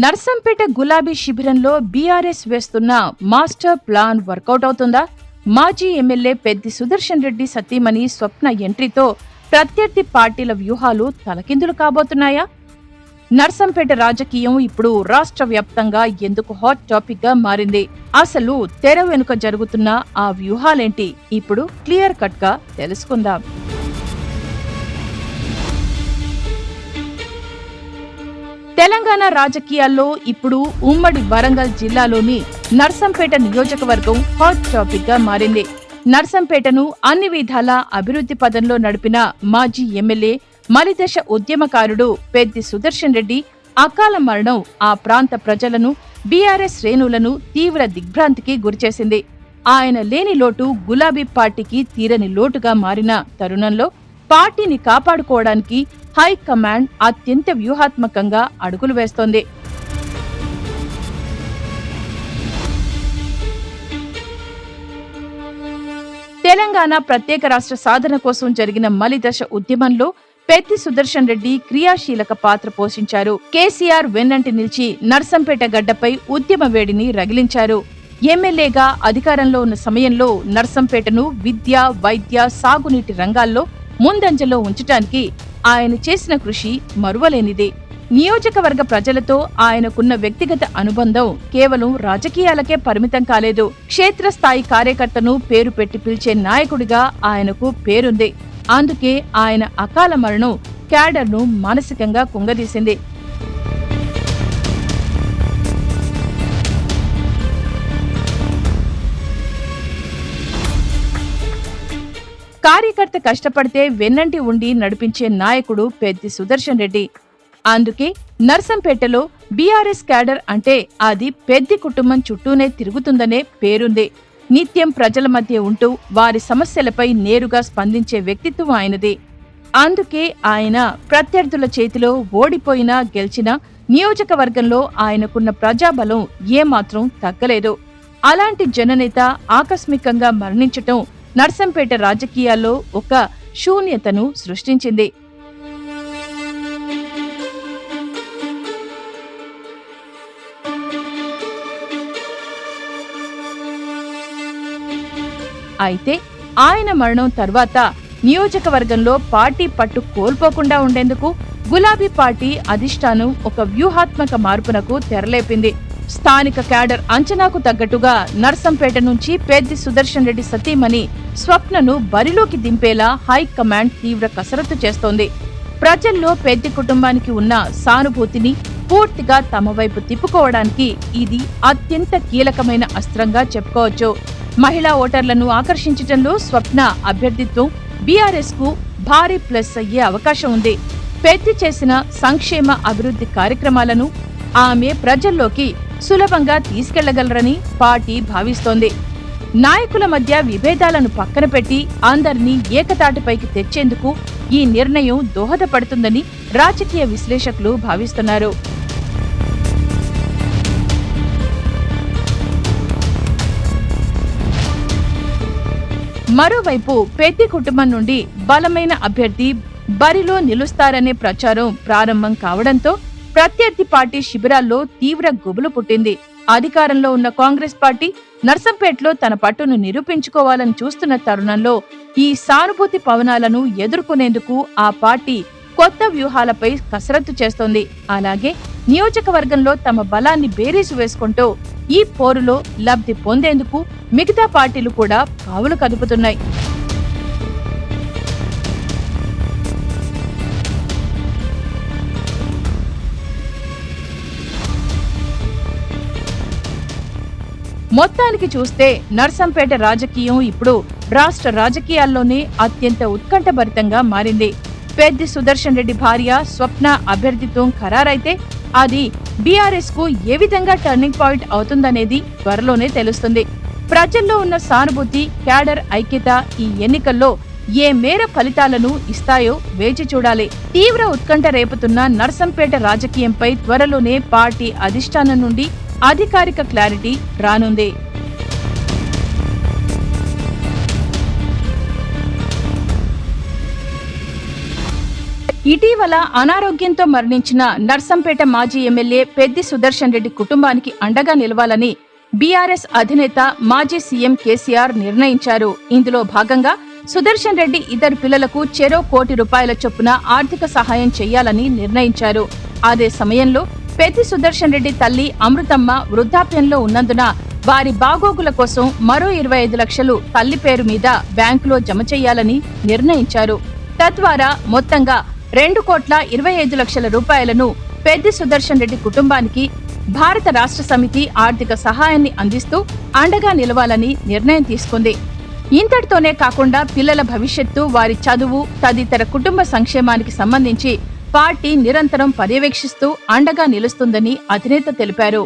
నర్సంపేట గులాబీ శిబిరంలో బీఆర్ఎస్ వేస్తున్న మాస్టర్ ప్లాన్ వర్కౌట్ అవుతుందా? మాజీ ఎమ్మెల్యే పెద్ది సుదర్శన్ రెడ్డి సతీమణి స్వప్న ఎంట్రీతో ప్రత్యర్థి పార్టీల వ్యూహాలు తలకిందులు కాబోతున్నాయా? నర్సంపేట రాజకీయం ఇప్పుడు రాష్ట్ర వ్యాప్తంగా ఎందుకు హాట్ టాపిక్ గా మారింది? అసలు తెర వెనుక జరుగుతున్న ఆ వ్యూహాలేంటి? ఇప్పుడు క్లియర్ కట్ గా తెలుసుకుందాం. తెలంగాణ రాజకీయాల్లో ఇప్పుడు ఉమ్మడి వరంగల్ జిల్లాలోని నర్సంపేట నియోజకవర్గం హాట్ టాపిక్ గా మారింది. నర్సంపేటను అన్ని విధాల అభివృద్ధి పదంలో నడిపిన మాజీ ఎమ్మెల్యే మలిదశ ఉద్యమకారుడు పెద్ది సుదర్శన్ రెడ్డి అకాల మరణం ఆ ప్రాంత ప్రజలను, బీఆర్ఎస్ శ్రేణులను తీవ్ర దిగ్భ్రాంతికి గురిచేసింది. ఆయన లేని లోటు గులాబీ పార్టీకి తీరని లోటుగా మారిన తరుణంలో పార్టీని కాపాడుకోవడానికి హైకమాండ్ అత్యంత వ్యూహాత్మకంగా అడుగులు వేస్తోంది. తెలంగాణ ప్రత్యేక రాష్ట్ర సాధన కోసం జరిగిన మలిదశ ఉద్యమంలో పెద్ది సుదర్శన్ రెడ్డి క్రియాశీలక పాత్ర పోషించారు. కేసీఆర్ వెన్నంటి నిలిచి నర్సంపేట గడ్డపై ఉద్యమ వేడిని రగిలించారు. ఎమ్మెల్యేగా అధికారంలో ఉన్న సమయంలో నర్సంపేటను విద్య, వైద్య, సాగునీటి రంగాల్లో ముందంజలో ఉంచటానికి ఆయన చేసిన కృషి మరువలేనిదే. నియోజకవర్గ ప్రజలతో ఆయనకున్న వ్యక్తిగత అనుబంధం కేవలం రాజకీయాలకే పరిమితం కాలేదు. క్షేత్రస్థాయి కార్యకర్తను పేరు పెట్టి పిలిచే నాయకుడిగా ఆయనకు పేరుంది. అందుకే ఆయన అకాల మరణం క్యాడర్ను మానసికంగా కుంగదీసింది. కార్యకర్త కష్టపడితే వెన్నంటి ఉండి నడిపించే నాయకుడు పెద్ది సుదర్శన్ రెడ్డి. అందుకే నర్సంపేటలో బీఆర్ఎస్ క్యాడర్ అంటే అది పెద్ది కుటుంబం చుట్టూనే తిరుగుతుందనే పేరుంది. నిత్యం ప్రజల మధ్య ఉంటూ వారి సమస్యలపై నేరుగా స్పందించే వ్యక్తిత్వం ఆయనది. అందుకే ఆయన ప్రత్యర్థుల చేతిలో ఓడిపోయినా గెలిచినా నియోజకవర్గంలో ఆయనకున్న ప్రజాబలం ఏమాత్రం తగ్గలేదు. అలాంటి జననేత ఆకస్మికంగా మరణించటం నర్సంపేట రాజకీయాల్లో ఒక శూన్యతను సృష్టించింది. అయితే ఆయన మరణం తర్వాత నియోజకవర్గంలో పార్టీ పట్టు కోల్పోకుండా ఉండేందుకు గులాబీ పార్టీ అధిష్టానం ఒక వ్యూహాత్మక మార్పునకు తెరలేపింది. స్థానిక క్యాడర్ అంచనాకు తగ్గట్టుగా నర్సంపేట నుంచి పెద్ది సుదర్శన్ రెడ్డి సతీమణి స్వప్నను బరిలోకి దింపేలా హైకమాండ్ తీవ్ర కసరత్తు చేస్తోంది. ప్రజల్లో పెద్ది కుటుంబానికి ఉన్న సానుభూతిని పూర్తిగా తమ వైపు తిప్పుకోవడానికి ఇది అత్యంత కీలకమైన అస్త్రంగా చెప్పుకోవచ్చు. మహిళా ఓటర్లను ఆకర్షించడంలో స్వప్న అభ్యర్థిత్వం బీఆర్ఎస్ కు భారీ ప్లస్ అయ్యే అవకాశం ఉంది. పెద్ది చేసిన సంక్షేమ అభివృద్ధి కార్యక్రమాలను ఆమె ప్రజల్లోకి సులభంగా తీసుకెళ్లగలరని పార్టీ భావిస్తోంది. నాయకుల మధ్య విభేదాలను పక్కన పెట్టి అందరినీ ఏకతాటిపైకి తెచ్చేందుకు ఈ నిర్ణయం దోహదపడుతుందని రాజకీయ విశ్లేషకులు భావిస్తున్నారు. మరోవైపు పెద్ది కుటుంబం నుండి బలమైన అభ్యర్థి బరిలో నిలుస్తారనే ప్రచారం ప్రారంభం కావడంతో ప్రత్యర్థి పార్టీ శిబిరాల్లో తీవ్ర గుబులు పుట్టింది. అధికారంలో ఉన్న కాంగ్రెస్ పార్టీ నర్సంపేటలో తన పట్టును నిరూపించుకోవాలని చూస్తున్న తరుణంలో ఈ సానుభూతి పవనాలను ఎదుర్కొనేందుకు ఆ పార్టీ కొత్త వ్యూహాలపై కసరత్తు చేస్తోంది. అలాగే నియోజకవర్గంలో తమ బలాన్ని బేరీజు వేసుకుంటూ ఈ పోరులో లబ్ధి పొందేందుకు మిగతా పార్టీలు కూడా పావులు కదుపుతున్నాయి. మొత్తానికి చూస్తే నర్సంపేట రాజకీయం ఇప్పుడు రాష్ట్ర రాజకీయాల్లోనే అత్యంత ఉత్కంఠభరితంగా మారింది. పెద్ది సుదర్శన్ రెడ్డి భార్య స్వప్న అభ్యర్థిత్వం ఖరారైతే అది బీఆర్ఎస్ కు ఏ విధంగా టర్నింగ్ పాయింట్ అవుతుందనేది త్వరలోనే తెలుస్తుంది. ప్రజల్లో ఉన్న సానుభూతి, క్యాడర్ ఐక్యత ఈ ఎన్నికల్లో ఏ మేర ఫలితాలను ఇస్తాయో వేచి చూడాలి. తీవ్ర ఉత్కంఠ రేపుతున్న నర్సంపేట రాజకీయంపై త్వరలోనే పార్టీ అధిష్టానం నుండి అధికారిక క్లారిటీ రానుంది. ఇటీవల అనారోగ్యంతో మరణించిన నర్సంపేట మాజీ ఎమ్మెల్యే పెద్ది సుదర్శన్ రెడ్డి కుటుంబానికి అండగా నిలవాలని బీఆర్ఎస్ అధినేత మాజీ సీఎం కేసీఆర్ నిర్ణయించారు. ఇందులో భాగంగా సుదర్శన్ రెడ్డి ఇద్దరు పిల్లలకు చెరో ₹1 కోటి చొప్పున ఆర్థిక సహాయం చేయాలని నిర్ణయించారు. అదే సమయంలో పెద్ది సుదర్శన్ రెడ్డి తల్లి అమృతమ్మ వృద్ధాప్యంలో ఉన్నందున వారి బాగోగుల కోసం మరో 25 లక్షలు తల్లి పేరు మీద బ్యాంకులో జమ చేయాలని నిర్ణయించారు. తద్వారా మొత్తంగా ₹2,25,00,000 పెద్ది సుదర్శన్ రెడ్డి కుటుంబానికి భారత రాష్ట్ర సమితి ఆర్థిక సహాయాన్ని అందిస్తూ అండగా నిలవాలని నిర్ణయం తీసుకుంది. ఇంతటితోనే కాకుండా పిల్లల భవిష్యత్తు, వారి చదువు తదితర కుటుంబ సంక్షేమానికి సంబంధించి పార్టీ నిరంతరం పర్యవేక్షిస్తూ అండగా నిలుస్తుందని అధినేత తెలిపారు.